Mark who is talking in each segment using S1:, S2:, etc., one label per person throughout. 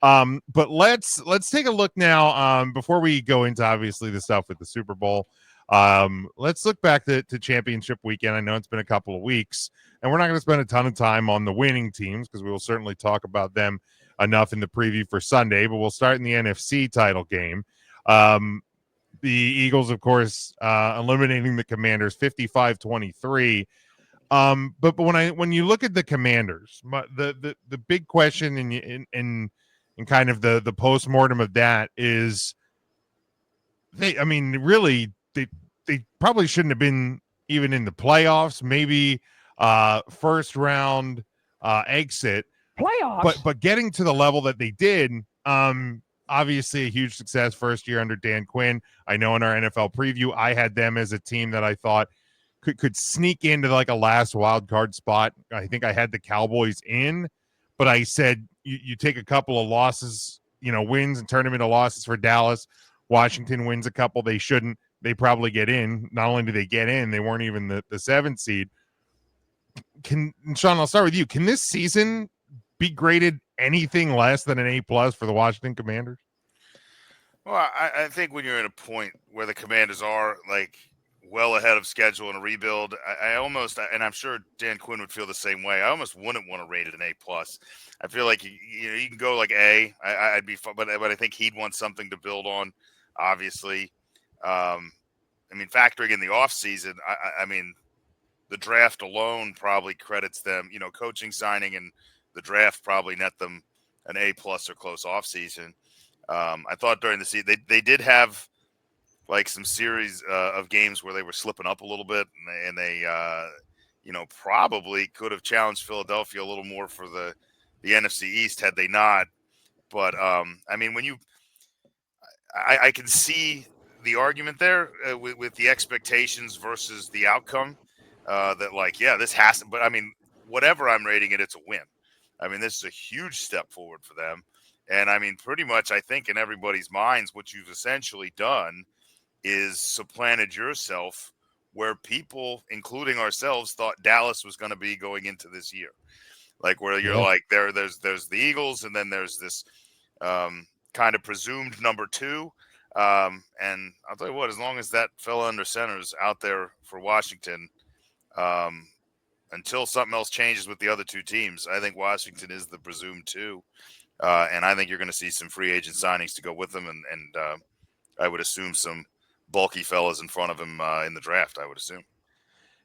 S1: But let's take a look now. Before we go into obviously the stuff with the Super Bowl, let's look back to championship weekend. I know it's been a couple of weeks, and we're not going to spend a ton of time on the winning teams because we will certainly talk about them enough in the preview for Sunday. But we'll start in the NFC title game. The Eagles, of course, eliminating the Commanders 55-23. But when you look at the Commanders, the big question in kind of the postmortem of that is I mean, really, they probably shouldn't have been even in the playoffs. Maybe first round exit,
S2: Playoffs.
S1: but getting to the level that they did, obviously a huge success first year under Dan Quinn. I know in our NFL preview, I had them as a team that I thought could sneak into like a last wild card spot. I think I had the Cowboys in, but I said you take a couple of losses, wins and turn them into losses for Dallas. Washington wins a couple they shouldn't. They probably get in. Not only do they get in, they weren't even the seventh seed. Sean, I'll start with you. Can this season be graded anything less than an A+ for the Washington Commanders?
S3: Well, I think when you're at a point where the Commanders are like well ahead of schedule in a rebuild, I almost, and I'm sure Dan Quinn would feel the same way. I almost wouldn't want to rate it an A+. I feel like you can go like A. I'd be fun, but I think he'd want something to build on. Obviously, I mean, factoring in the offseason, I mean, the draft alone probably credits them. Coaching signing and the draft probably net them an A+ or close offseason. I thought during the season they did have like some series of games where they were slipping up a little bit, and they probably could have challenged Philadelphia a little more for the NFC East had they not. But I mean, I can see the argument there with the expectations versus the outcome. That like, yeah, this has to. But I mean, whatever I'm rating it, it's a win. I mean, this is a huge step forward for them. And I mean, pretty much, I think in everybody's minds, what you've essentially done is supplanted yourself where people, including ourselves, thought Dallas was going to be going into this year. Like where you're like, there's the Eagles, and then there's this kind of presumed number two. And I'll tell you what, as long as that fella under center's out there for Washington, until something else changes with the other two teams, I think Washington is the presumed two. And I think you're going to see some free agent signings to go with them, and I would assume some bulky fellas in front of him in the draft. I would assume.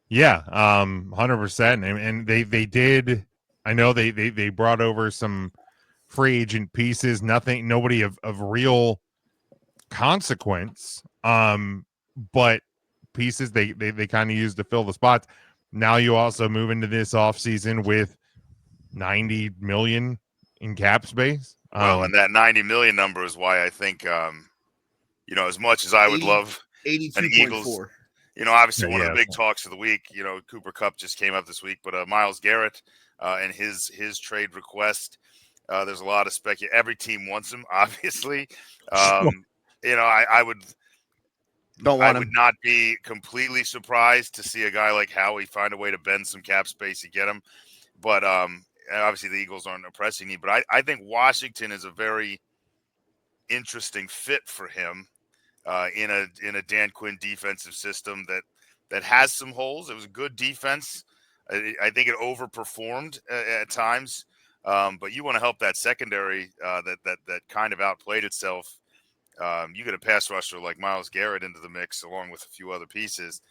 S1: Yeah, 100%. And they did. I know they brought over some free agent pieces. Nobody of real consequence. But pieces they kind of used to fill the spots. Now you also move into this offseason with 90 million in cap space.
S3: Well, and that 90 million number is why I think, as much as I would love
S4: 82.4.
S3: Obviously one of the big talks of the week, Cooper Kupp just came up this week, but Myles Garrett and his trade request, there's a lot of speculation. Every team wants him, obviously. I would not be completely surprised to see a guy like Howie find a way to bend some cap space to get him. But obviously the Eagles aren't a pressing need. But I think Washington is a very interesting fit for him in a Dan Quinn defensive system that has some holes. It was a good defense. I think it overperformed at times. But you want to help that secondary that kind of outplayed itself. You get a pass rusher like Myles Garrett into the mix along with a few other pieces,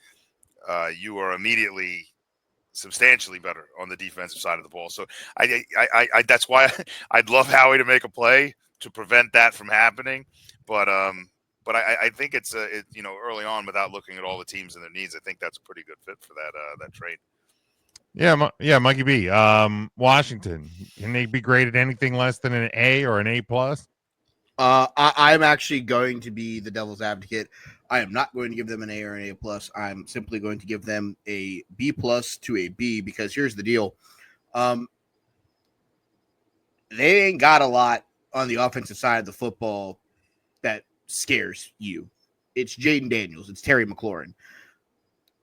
S3: you are immediately substantially better on the defensive side of the ball. So I that's why I'd love Howie to make a play to prevent that from happening. But I think it's early on, without looking at all the teams and their needs, I think that's a pretty good fit for that trade.
S1: Yeah, Mikey B. Washington, can they be graded anything less than an A or an A+?
S4: I'm actually going to be the devil's advocate. I am not going to give them an A or an A+. I'm simply going to give them a B+ to a B, because here's the deal. They ain't got a lot on the offensive side of the football that scares you. It's Jaden Daniels. It's Terry McLaurin.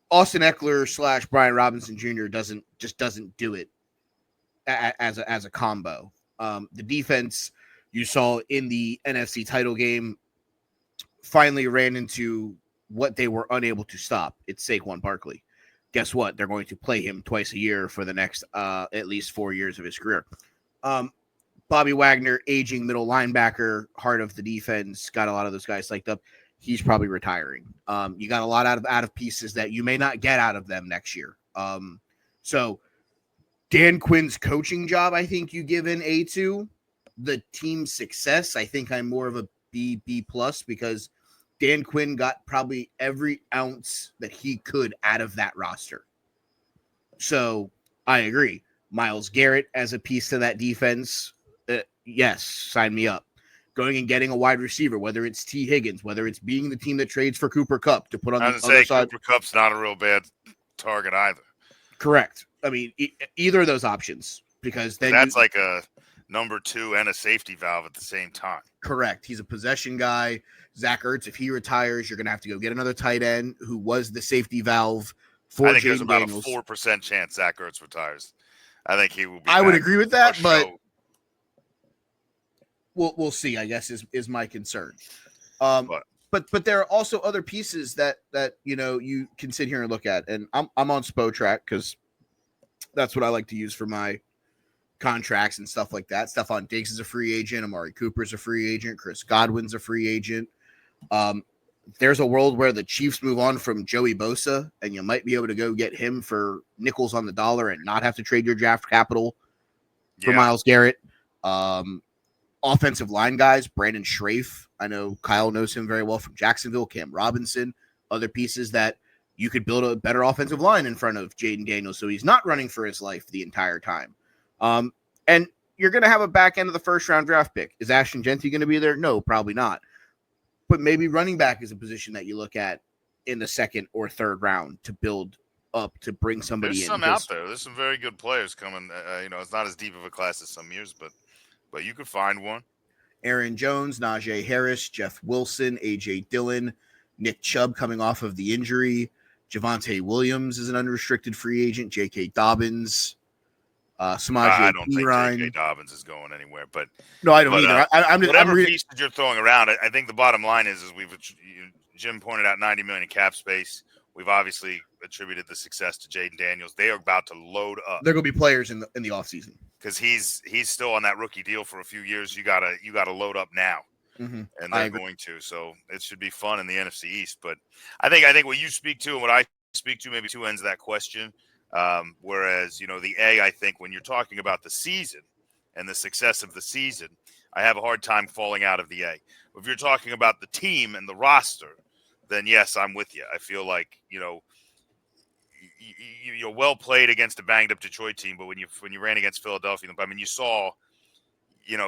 S4: Austin Eckler / Brian Robinson Jr. doesn't do it as a combo. The defense You saw in the NFC title game, finally ran into what they were unable to stop. It's Saquon Barkley. Guess what? They're going to play him twice a year for the next at least 4 years of his career. Bobby Wagner, aging middle linebacker, heart of the defense, got a lot of those guys psyched up. He's probably retiring. You got a lot out of pieces that you may not get out of them next year. So Dan Quinn's coaching job, I think you give an A to. The team's success, I think I'm more of a B plus, because Dan Quinn got probably every ounce that he could out of that roster. So I agree. Myles Garrett as a piece to that defense, yes, sign me up. Going and getting a wide receiver, whether it's T. Higgins, whether it's being the team that trades for Cooper Kupp to put on the other side.
S3: Cooper Kupp's not a real bad target either.
S4: Correct. I mean, either of those options, because then
S3: that's like a number 2 and a safety valve at the same time.
S4: Correct. He's a possession guy. Zach Ertz, if he retires, you're going to have to go get another tight end who was the safety valve for Jaden Daniels. I think there's
S3: about a 4% chance Zach Ertz retires. I think he will be.
S4: I would agree with that, but we'll see, I guess, is my concern. But there are also other pieces that you can sit here and look at. And I'm on Spotrac because that's what I like to use for my contracts and stuff like that. Stephon Diggs is a free agent. Amari Cooper's a free agent. Chris Godwin's a free agent. There's a world where the Chiefs move on from Joey Bosa, and you might be able to go get him for nickels on the dollar and not have to trade your draft capital for Myles Garrett. Offensive line guys, Brandon Schrafe. I know Kyle knows him very well from Jacksonville. Cam Robinson. Other pieces that you could build a better offensive line in front of Jaden Daniels, so he's not running for his life the entire time. And you're going to have a back end of the first round draft pick. Is Ashton Genty going to be there? No, probably not. But maybe running back is a position that you look at in the second or third round to build up, to bring somebody in.
S3: There's some out there. There's some very good players coming. It's not as deep of a class as some years, but you could find one.
S4: Aaron Jones, Najee Harris, Jeff Wilson, A.J. Dillon, Nick Chubb coming off of the injury. Javonte Williams is an unrestricted free agent. J.K. Dobbins. Samaje
S3: I don't think J.K. Dobbins is going anywhere, but
S4: no, I don't either. I'm just
S3: whatever pieces you're throwing around. I think the bottom line is Jim pointed out $90 million in cap space. We've obviously attributed the success to Jaden Daniels. They are about to load up.
S4: They're going to be players in the offseason
S3: because he's still on that rookie deal for a few years. You gotta load up now, and they're going to. So it should be fun in the NFC East. But I think what you speak to and what I speak to, maybe two ends of that question. Whereas, the A, I think when you're talking about the season and the success of the season, I have a hard time falling out of the A. If you're talking about the team and the roster, then yes, I'm with you. I feel like, you're well played against a banged up Detroit team, but when you ran against Philadelphia, I mean, you saw,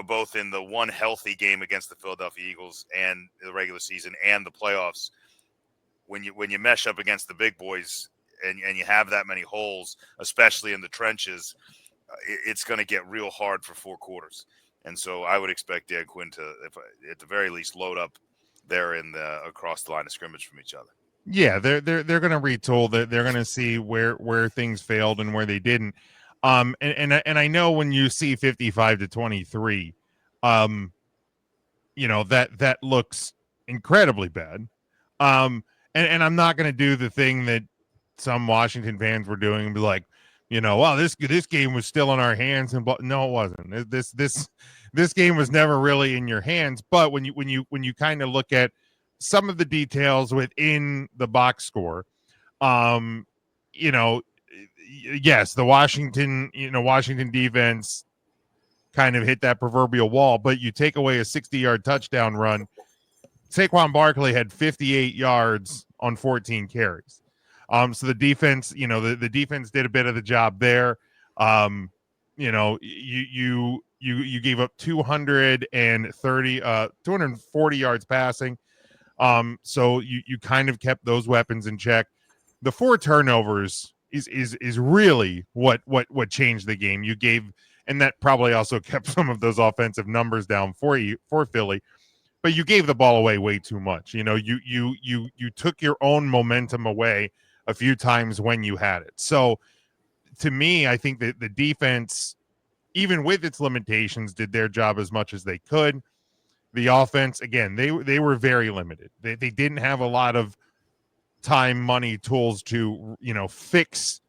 S3: both in the one healthy game against the Philadelphia Eagles and the regular season and the playoffs, when you mesh up against the big boys, and you have that many holes, especially in the trenches, it's going to get real hard for 4 quarters. And so I would expect Dan Quinn to, at the very least, load up there across the line of scrimmage from each other.
S1: Yeah, they're going to retool. They're going to see where things failed and where they didn't. And I know when you see 55-23, that looks incredibly bad. And I'm not going to do the thing that some Washington fans were doing and be like, well, this game was still in our hands, and no, it wasn't. This game was never really in your hands. But when you kind of look at some of the details within the box score, yes, the Washington defense kind of hit that proverbial wall. But you take away a 60-yard touchdown run, Saquon Barkley had 58 yards on 14 carries. So the defense, the defense did a bit of the job there. You gave up 240 yards passing. So you kind of kept those weapons in check. The 4 turnovers is really what changed the game. You gave, and that probably also kept some of those offensive numbers down for Philly. But you gave the ball away way too much. You took your own momentum away a few times when you had it. So to me, I think that the defense even with its limitations, did their job as much as they could. The offense, again, they were very limited. They didn't have a lot of time, money, tools to fix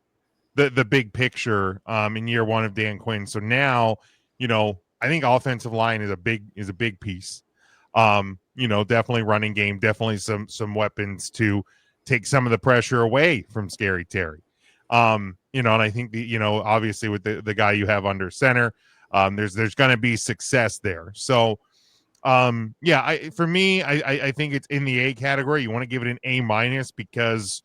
S1: the big picture in year one of Dan Quinn. So now, I think offensive line is a big piece. Definitely running game, definitely some weapons to take some of the pressure away from Scary Terry. And I think obviously with the guy you have under center, there's going to be success there. So for me, I think it's in the A category. You want to give it an A- because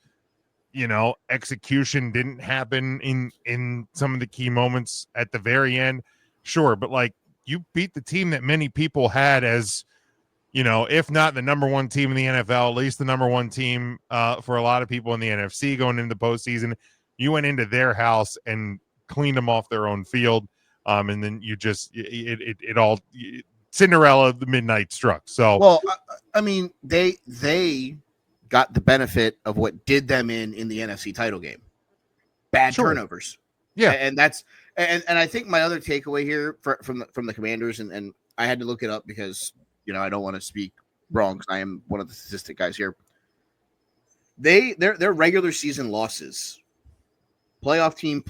S1: execution didn't happen in some of the key moments at the very end. Sure, but like you beat the team that many people had as if not the number one team in the NFL, at least the number one team for a lot of people in the NFC going into the postseason. You went into their house and cleaned them off their own field, and then you just it all Cinderella, the midnight struck. So
S4: well, I mean they got the benefit of what did them in the NFC title game. Bad turnovers.
S1: Yeah.
S4: And that's and I think my other takeaway here from the Commanders, and I had to look it up because I don't want to speak wrong because I am one of the statistic guys here. Their regular season losses, playoff team,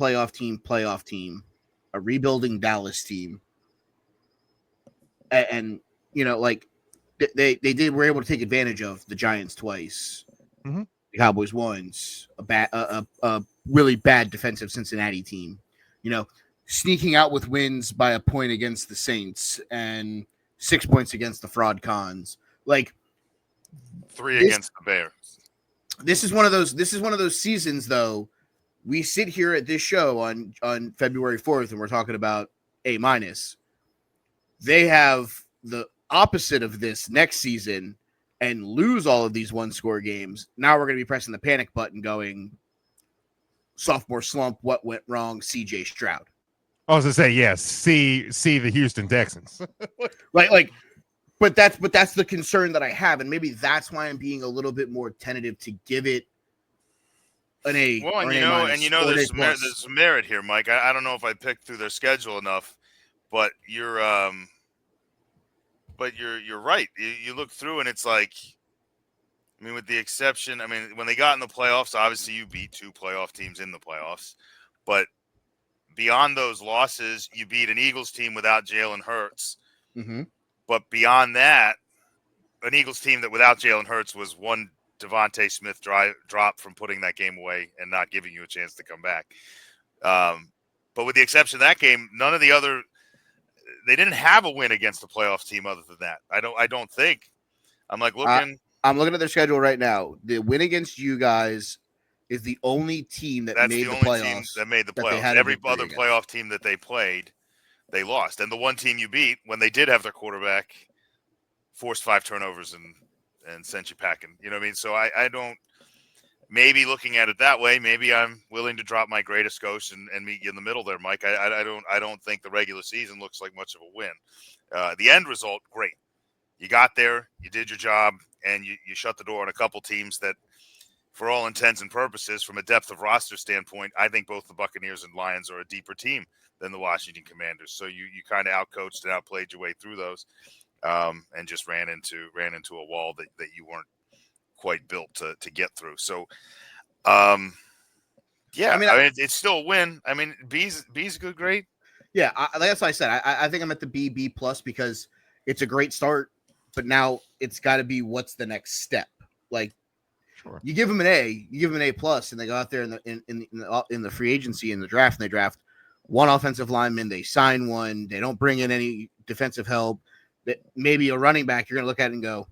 S4: a rebuilding Dallas team, and they were able to take advantage of the Giants twice,
S1: mm-hmm.
S4: the Cowboys once, a really bad defensive Cincinnati team, sneaking out with wins by a point against the Saints and 6 points against the Fraud Cons, like
S3: 3 against the Bears.
S4: This is one of those seasons, though. We sit here at this show on February 4th and we're talking about A-. They have the opposite of this next season and lose all of these one-score games. Now we're going to be pressing the panic button going, sophomore slump, what went wrong, CJ Stroud.
S1: I was going to say, yes, see the Houston Texans.
S4: But that's the concern that I have, and maybe that's why I'm being a little bit more tentative to give it an A.
S3: Well, there's some merit here, Mike. I don't know if I picked through their schedule enough, but you're right. You look through and it's like, I mean, with the exception, I mean, when they got in the playoffs, obviously you beat 2 playoff teams in the playoffs, but beyond those losses, you beat an Eagles team without Jalen Hurts.
S4: Mm-hmm.
S3: But beyond that, an Eagles team that without Jalen Hurts was one Devontae Smith drop from putting that game away and not giving you a chance to come back. But with the exception of that game, none of the other – they didn't have a win against the playoff team other than that. I don't think. I'm like looking –
S4: I'm looking at their schedule right now. The win against you guys is the only team that made the playoffs.
S3: That made the playoffs. Every other playoff team that they played, they lost. And the one team you beat, when they did have their quarterback, forced 5 turnovers and sent you packing. You know what I mean? So I don't – maybe looking at it that way, maybe I'm willing to drop my greatest ghost and meet you in the middle there, Mike. I don't think the regular season looks like much of a win. The end result, great. You got there, you did your job, and you shut the door on a couple teams that, for all intents and purposes, from a depth of roster standpoint, I think both the Buccaneers and Lions are a deeper team than the Washington Commanders. So you kind of outcoached and outplayed your way through those, and just ran into a wall that you weren't quite built to get through. So, I mean, it's still a win. I mean, B's a good grade.
S4: Yeah, that's what I said. I think I'm at the B+ because it's a great start. But now it's got to be what's the next step. Like,
S1: sure.
S4: You give them an A, you give them an A+, and they go out there in the free agency in the draft, and they draft one offensive lineman, they sign one, they don't bring in any defensive help. That maybe a running back, you're going to look at it and go,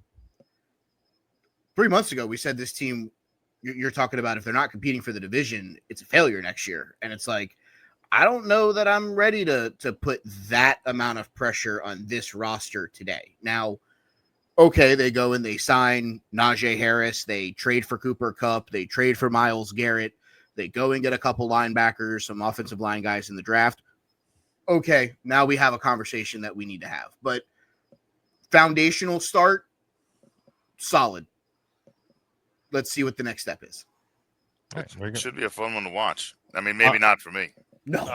S4: 3 months ago we said this team, you're talking about if they're not competing for the division, it's a failure next year, and it's like, I don't know that I'm ready to put that amount of pressure on this roster today. Now. Okay, they go and they sign Najee Harris. They trade for Cooper Kupp. They trade for Myles Garrett. They go and get a couple linebackers, some offensive line guys in the draft. Okay, now we have a conversation that we need to have. But foundational start, solid. Let's see what the next step is.
S3: It should be a fun one to watch. I mean, maybe not for me.
S4: No.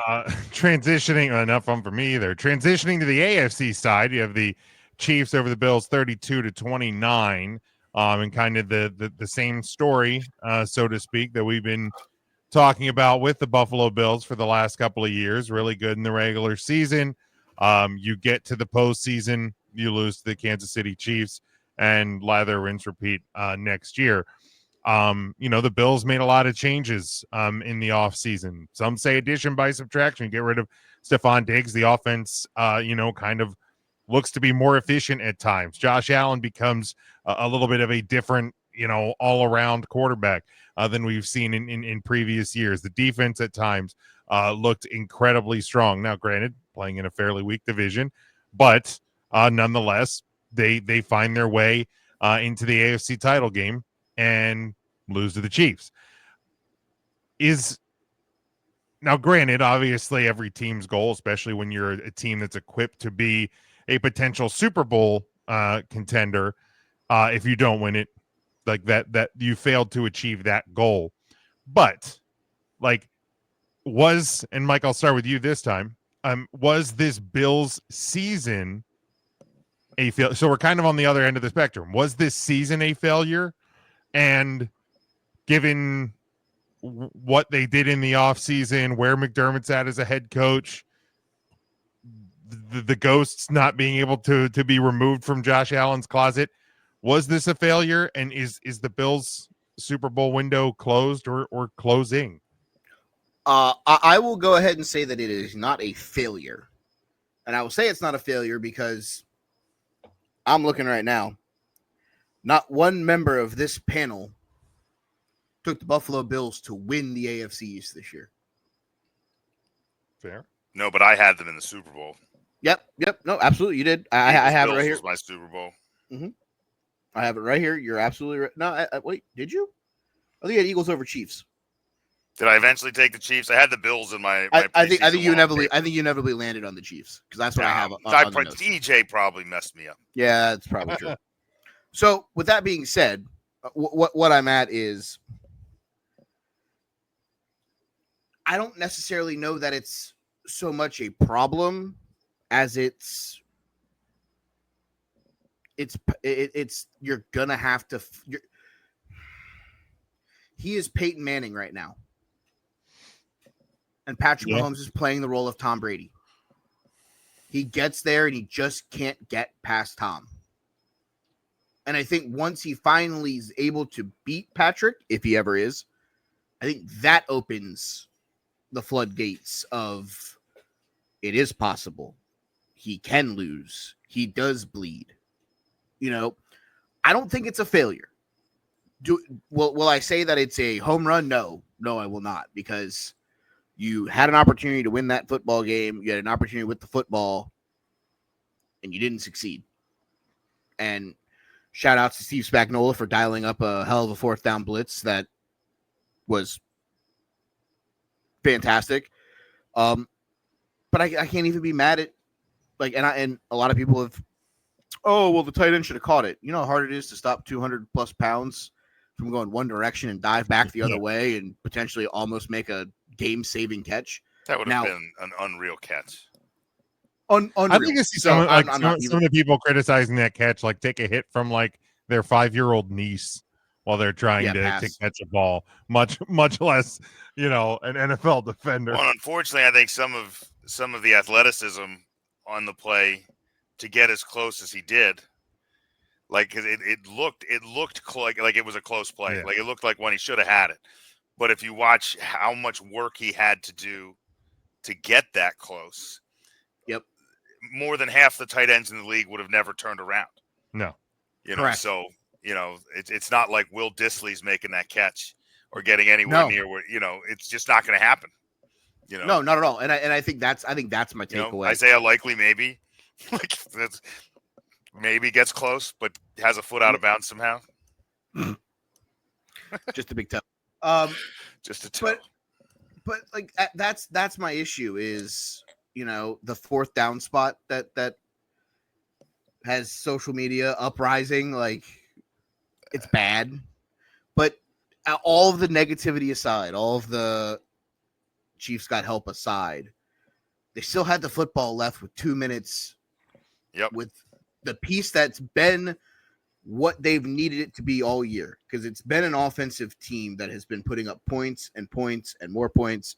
S1: Transitioning, not fun for me either. Transitioning to the AFC side, you have the Chiefs over the Bills 32-29, and kind of the same story, so to speak, that we've been talking about with the Buffalo Bills for the last couple of years. Really good in the regular season. You get to the postseason, you lose to the Kansas City Chiefs, and lather, rinse, repeat next year. The Bills made a lot of changes in the offseason. Some say addition by subtraction. Get rid of Stephon Diggs. The offense, kind of looks to be more efficient at times. Josh Allen becomes a little bit of a different, all-around quarterback than we've seen in previous years. The defense at times looked incredibly strong. Now, granted, playing in a fairly weak division, but nonetheless, they find their way into the AFC title game and lose to the Chiefs. Now, granted, obviously every team's goal, especially when you're a team that's equipped to be a potential Super Bowl contender, if you don't win it, like that you failed to achieve that goal. But and Mike, I'll start with you this time. Was this Bills season a failure? So we're kind of on the other end of the spectrum. Was this season a failure? And given what they did in the offseason, where McDermott's at as a head coach, the ghosts not being able to be removed from Josh Allen's closet, was this a failure? And is the Bills Super Bowl window closed or closing?
S4: I will go ahead and say that it is not a failure. And I will say it's not a failure because I'm looking right now. Not one member of this panel took the Buffalo Bills to win the AFC East this year.
S1: Fair.
S3: No, but I had them in the Super Bowl.
S4: Yep. No, absolutely. You did. I have it right here.
S3: Was my Super Bowl.
S4: Mm-hmm. I have it right here. You're absolutely right. No, wait, did you? I think you had Eagles over Chiefs.
S3: Did I eventually take the Chiefs? I had the Bills in my.
S4: I think you inevitably landed on the Chiefs because that's what I have.
S3: EJ probably messed me up.
S4: Yeah, that's probably true. So, with that being said, what I'm at is, I don't necessarily know that it's so much a problem as it's you're gonna have to. He is Peyton Manning right now. And Patrick Mahomes is playing the role of Tom Brady. He gets there and he just can't get past Tom. And I think once he finally is able to beat Patrick, if he ever is, I think that opens the floodgates of it is possible. He can lose. He does bleed. I don't think it's a failure. Will I say that it's a home run? No, I will not, because you had an opportunity to win that football game. You had an opportunity with the football, and you didn't succeed. And shout out to Steve Spagnuolo for dialing up a hell of a fourth down blitz that was fantastic. But I can't even be mad at and a lot of people have. Oh, well, the tight end should have caught it. You know how hard it is to stop 200 plus pounds from going one direction and dive back the other way and potentially almost make a game-saving catch.
S3: That would have been an unreal catch.
S4: Unreal.
S1: I think it's some of the people criticizing that catch take a hit from their 5-year-old niece while they're trying to catch a ball, much less an NFL defender.
S3: Well, unfortunately, I think some of the athleticism on the play to get as close as he did, because it looked like it was a close play. Yeah. It looked like when he should have had it. But if you watch how much work he had to do to get that close, more than half the tight ends in the league would have never turned around.
S1: No,
S4: Correct.
S3: So it's not like Will Dissly's making that catch or getting anywhere near where it's just not going to happen.
S4: No, not at all. And I think that's my takeaway.
S3: Isaiah Likely maybe maybe gets close, but has a foot out of bounds somehow.
S4: Just a big toe.
S3: Just a toe.
S4: But that's my issue is the fourth down spot that has social media uprising. It's bad, but all of the negativity aside, all of the Chiefs got help aside, they still had the football left with 2 minutes.
S3: Yep.
S4: With the piece that's been what they've needed it to be all year, because it's been an offensive team that has been putting up points and points and more points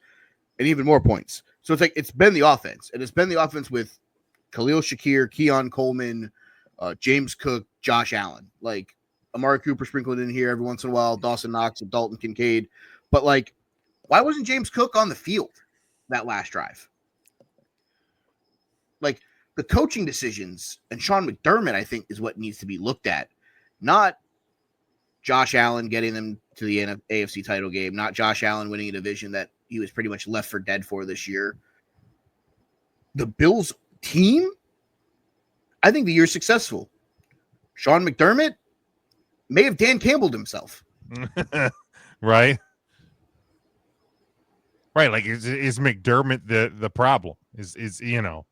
S4: and even more points. So it's like it's been the offense, and it's been the offense with Khalil Shakir, Keon Coleman, James Cook, Josh Allen, like Amari Cooper sprinkled in here every once in a while, Dawson Knox and Dalton Kincaid. But like, why wasn't James Cook on the field that last drive? Like, the coaching decisions and Sean McDermott, I think, is what needs to be looked at, not Josh Allen getting them to the AFC title game, not Josh Allen winning a division that he was pretty much left for dead for this year. The Bills team, I think the year's successful. Sean McDermott may have Dan Campbelled himself.
S1: Right. Right. Like, is McDermott the problem? Is you know?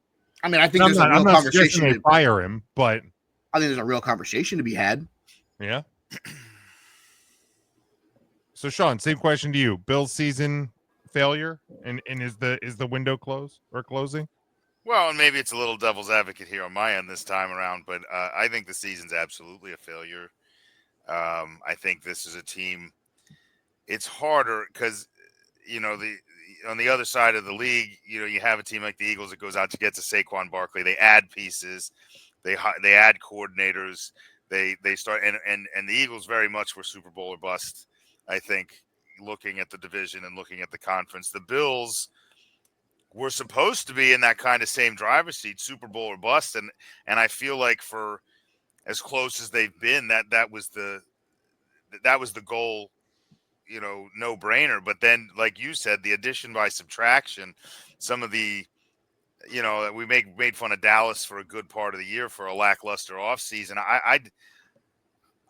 S4: I mean, I think there's a real conversation
S1: to fire him, but
S4: I think there's a real conversation to be had.
S1: Yeah. So, Sean, same question to you. Bills season failure, and is the window closed or closing?
S3: Well, and maybe it's a little devil's advocate here on my end this time around, but I think the season's absolutely a failure. I think this is a team. It's harder because, you know, on the other side of the league, you know, you have a team like the Eagles that goes out to get to Saquon Barkley. They add pieces, they add coordinators. They start and the Eagles very much were Super Bowl or bust. I think, looking at the division and looking at the conference, the Bills were supposed to be in that kind of same driver's seat, Super Bowl or bust, and I feel like for as close as they've been, that was the goal, you know, no brainer. But then, like you said, the addition by subtraction, some of the, you know, we made fun of Dallas for a good part of the year for a lackluster offseason.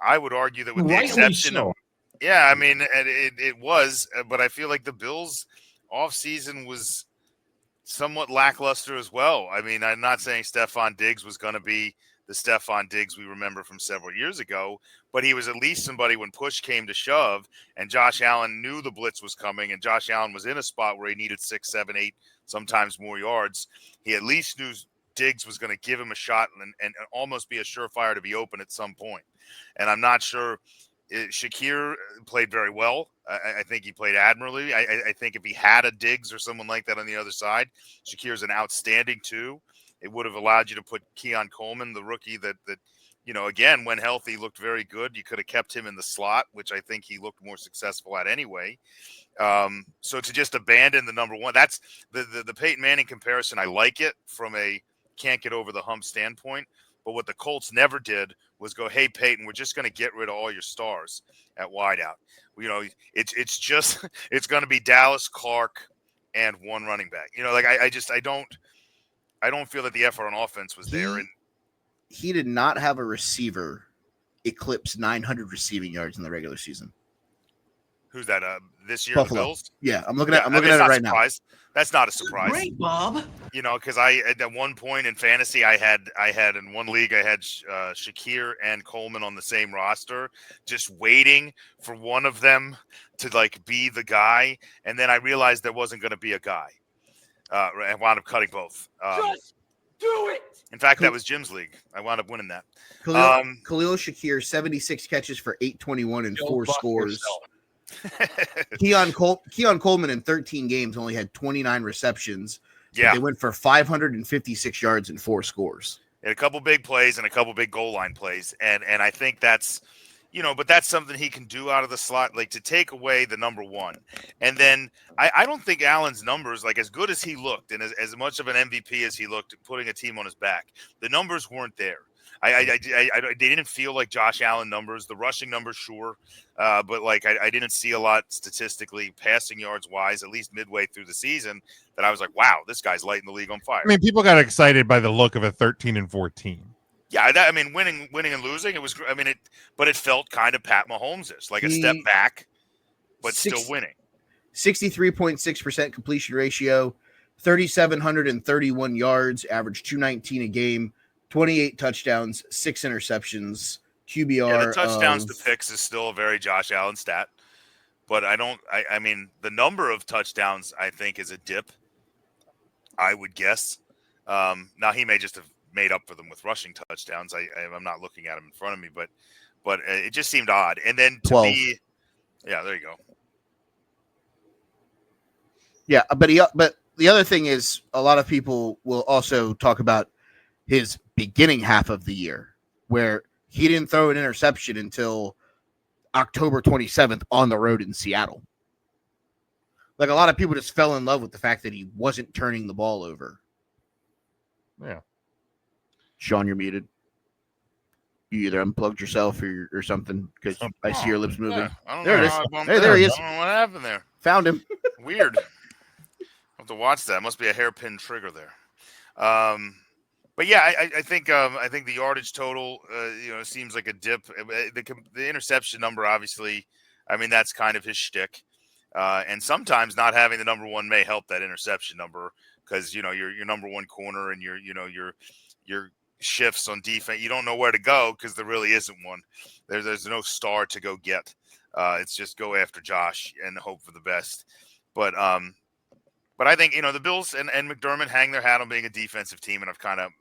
S3: I would argue that with the exception of, yeah, I mean, it was, but I feel like the Bills offseason was somewhat lackluster as well. I mean, I'm not saying Stephon Diggs was going to be the Stephon Diggs we remember from several years ago, but he was at least somebody when push came to shove and Josh Allen knew the blitz was coming and Josh Allen was in a spot where he needed 6, 7, 8, sometimes more yards. He at least knew Diggs was going to give him a shot and almost be a surefire to be open at some point. And I'm not sure. Shakir played very well. I think he played admirably. I think if he had a Diggs or someone like that on the other side, Shakir's an outstanding two. It would have allowed you to put Keon Coleman, the rookie that you know, again, when healthy, looked very good. You could have kept him in the slot, which I think he looked more successful at anyway. So to just abandon the number one, that's the Peyton Manning comparison. I like it from a can't get over the hump standpoint. But what the Colts never did was go, hey, Peyton, we're just going to get rid of all your stars at wideout. You know, it's just it's going to be Dallas, Clark, and one running back. You know, like I don't feel that the effort on offense was there. And
S4: he did not have a receiver eclipse 900 receiving yards in the regular season.
S3: Who's that? This year,
S4: Buffalo.
S3: The Bills?
S4: Yeah, I'm looking at it right now.
S3: That's not a surprise.
S2: Great, Bob.
S3: You know, because at one point in fantasy, I had in one league, I had Shakir and Coleman on the same roster, just waiting for one of them to like be the guy, and then I realized there wasn't going to be a guy. I wound up cutting both.
S2: Just do it.
S3: In fact, that was Jim's league. I wound up winning that.
S4: Khalil Shakir, 76 catches for 821 and 4 scores. Keon Coleman in 13 games only had 29 receptions.
S3: Yeah,
S4: they went for 556 yards and 4 scores.
S3: And a couple big plays and a couple big goal line plays, and I think that's, you know, but that's something he can do out of the slot, like to take away the number one. And then I don't think Allen's numbers, like as good as he looked and as much of an MVP as he looked, putting a team on his back, the numbers weren't there. They didn't feel like Josh Allen numbers. The rushing numbers, sure, but like I didn't see a lot statistically, passing yards wise, at least midway through the season, that I was like, wow, this guy's lighting the league on fire.
S1: I mean, people got excited by the look of a 13-14.
S3: Yeah, I mean, winning and losing, it was. I mean, but it felt kind of Pat Mahomes-ish, like a step back, but still winning.
S4: 63.6% completion ratio, 3,731 yards, average 219 a game. 28 touchdowns, 6 interceptions, QBR.
S3: Yeah, the touchdowns to picks is still a very Josh Allen stat. but I mean, the number of touchdowns I think is a dip. I would guess. Now he may just have made up for them with rushing touchdowns. I'm not looking at him in front of me, but it just seemed odd. And then to
S4: 12.
S3: be, yeah, there you go.
S4: Yeah, but the other thing is a lot of people will also talk about his beginning half of the year where he didn't throw an interception until October 27th on the road in Seattle. Like a lot of people just fell in love with the fact that he wasn't turning the ball over.
S1: Yeah.
S4: Sean, you're muted. You either unplugged yourself or something because I see your lips moving.
S3: Yeah, I don't
S4: There
S3: know
S4: it is.
S3: how I bumped
S4: There
S3: that.
S4: he is.
S3: I don't know what happened there.
S4: Found him.
S3: Weird. I'll have to watch that. Must be a hairpin trigger there. But yeah, I think the yardage total, seems like a dip. The interception number, obviously, I mean that's kind of his shtick. And sometimes not having the number one may help that interception number because your number one corner and your shifts on defense. You don't know where to go because there really isn't one. There's no star to go get. It's just go after Josh and hope for the best. But I think the Bills and McDermott hang their hat on being a defensive team, and I've kind of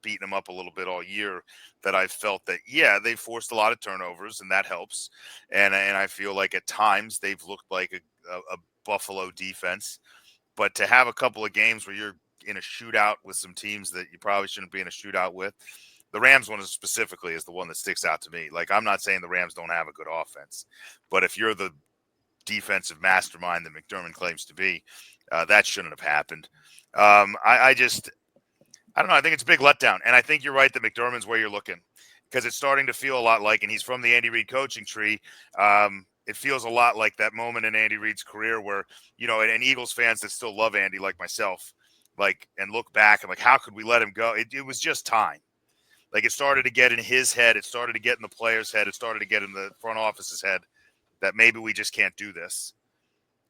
S3: beaten them up a little bit all year. That I've felt that they forced a lot of turnovers, and that helps. And I feel like at times they've looked like a Buffalo defense. But to have a couple of games where you're in a shootout with some teams that you probably shouldn't be in a shootout with, the Rams one specifically is the one that sticks out to me. Like I'm not saying the Rams don't have a good offense, but if you're the defensive mastermind that McDermott claims to be, that shouldn't have happened. I don't know. I think it's a big letdown. And I think you're right that McDermott's where you're looking because it's starting to feel a lot like, and he's from the Andy Reid coaching tree. It feels a lot like that moment in Andy Reid's career where, and Eagles fans that still love Andy, like myself, and look back and how could we let him go? It was just time. Like it started to get in his head. It started to get in the player's head. It started to get in the front office's head that maybe we just can't do this.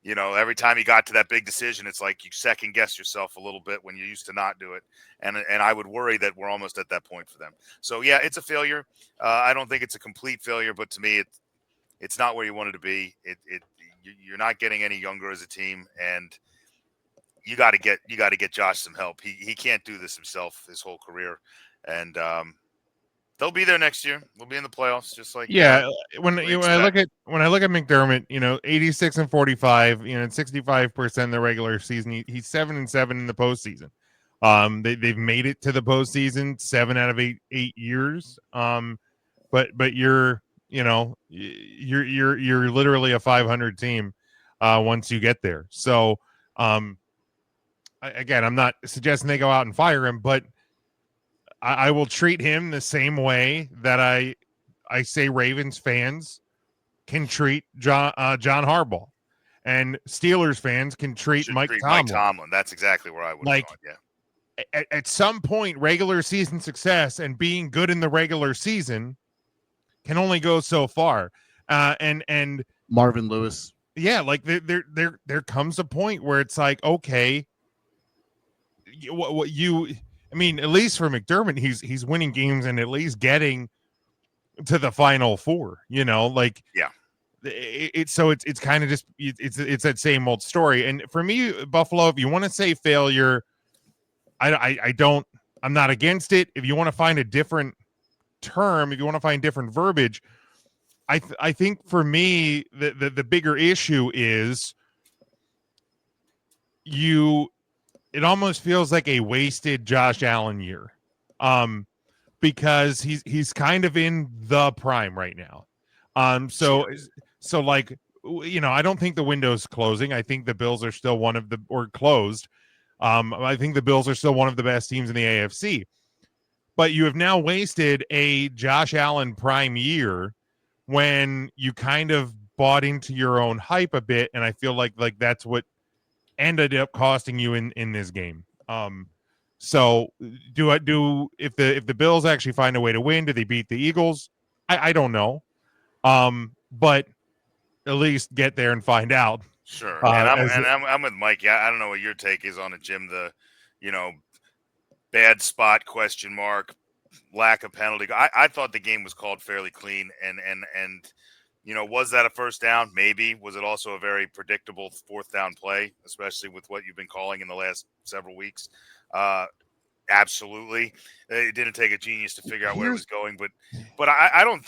S3: Every time you got to that big decision, it's like you second guess yourself a little bit when you used to not do it. And I would worry that we're almost at that point for them. So yeah, it's a failure. I don't think it's a complete failure, but to me, it's not where you wanted to be. You're not getting any younger as a team, and you got to get Josh some help. He can't do this himself his whole career, and they'll be there next year. We'll be in the playoffs, just like
S1: when I look at McDermott, 86-45, 65% in the regular season. He's 7-7 in the postseason. They've made it to the postseason 7 out of 8 years. But you're literally a 500 team once you get there. So again, I'm not suggesting they go out and fire him, but I will treat him the same way that I say Ravens fans can treat John Harbaugh, and Steelers fans can treat Mike Tomlin.
S3: That's exactly where I would have gone. Yeah.
S1: At some point, regular season success and being good in the regular season can only go so far. And
S4: Marvin Lewis.
S1: Yeah, there comes a point where it's like, okay, at least for McDermott, he's winning games and at least getting to the Final Four.
S3: Yeah.
S1: It's kind of just it's that same old story. And for me, Buffalo, if you want to say failure, I'm not against it. If you want to find a different term, if you want to find different verbiage, I think for me the bigger issue is it almost feels like a wasted Josh Allen year, because he's kind of in the prime right now. So I don't think the window's closing. I think the Bills are still closed. I think the Bills are still one of the best teams in the AFC. But you have now wasted a Josh Allen prime year when you kind of bought into your own hype a bit, and I feel like that's what ended up costing you in this game. So if the Bills actually find a way to win, do they beat the Eagles? I don't know. But at least get there and find out.
S3: Sure. I'm with Mike. Yeah, I don't know what your take is on it, Jim. The bad spot question mark, lack of penalty. I thought the game was called fairly clean, and Was that a first down? Maybe. Was it also a very predictable fourth down play, especially with what you've been calling in the last several weeks? Absolutely. It didn't take a genius to figure out where it was going, but I don't,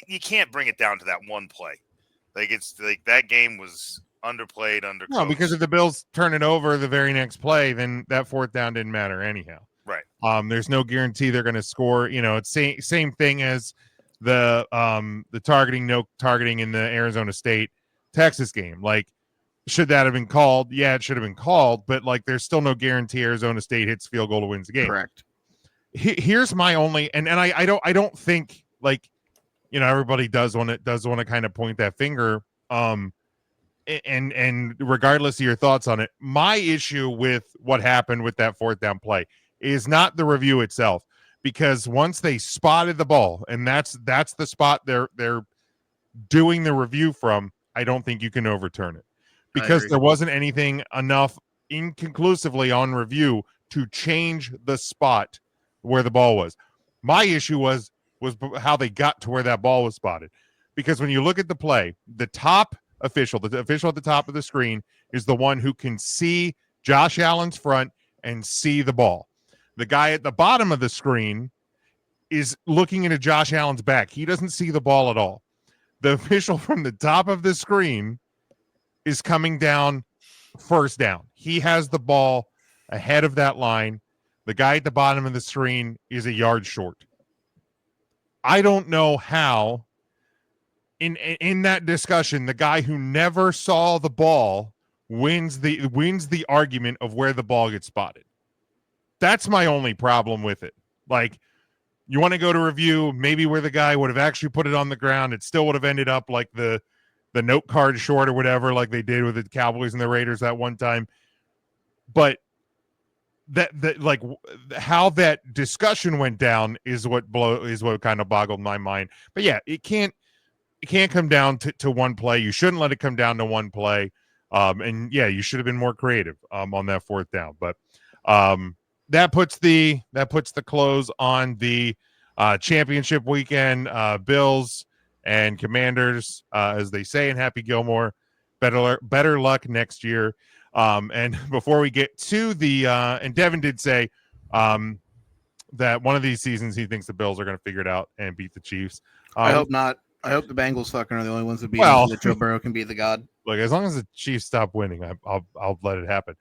S3: you can't bring it down to that one play. Like it's like that game was underplayed, undercoached.
S1: No, because if the Bills turn it over the very next play, then that fourth down didn't matter anyhow.
S3: Right.
S1: There's no guarantee they're going to score. It's same thing as the no targeting in the Arizona State Texas game. Like, should that have been called? Yeah, it should have been called, but like there's still no guarantee Arizona State hits field goal to wins the game.
S4: Correct.
S1: Here's my only, and I don't think, like, everybody does want to kind of point that finger. And regardless of your thoughts on it, my issue with what happened with that fourth down play is not the review itself, because once they spotted the ball, and that's the spot they're doing the review from, I don't think you can overturn it, because there wasn't anything enough inconclusively on review to change the spot where the ball was. My issue was how they got to where that ball was spotted, because when you look at the play, the top official, the official at the top of the screen, is the one who can see Josh Allen's front and see the ball. The guy at the bottom of the screen is looking into Josh Allen's back. He doesn't see the ball at all. The official from the top of the screen is coming down first down. He has the ball ahead of that line. The guy at the bottom of the screen is a yard short. I don't know how in that discussion, the guy who never saw the ball wins the argument of where the ball gets spotted. That's my only problem with it. Like, you want to go to review, maybe where the guy would have actually put it on the ground, it still would have ended up like the note card short or whatever, like they did with the Cowboys and the Raiders that one time. But that like how that discussion went down is what kind of boggled my mind. But yeah, it can't come down to one play. You shouldn't let it come down to one play. And yeah, you should have been more creative on that fourth down. But that puts the close on the championship weekend. Bills and Commanders, as they say in Happy Gilmore, better luck next year. And before we get to the and Devin did say that one of these seasons he thinks the Bills are going to figure it out and beat the Chiefs.
S4: I hope not. I hope the Bengals fucking are the only ones that beat
S1: Well,
S4: him so that Joe Burrow can be the god.
S1: Look, as long as the Chiefs stop winning, I'll let it happen.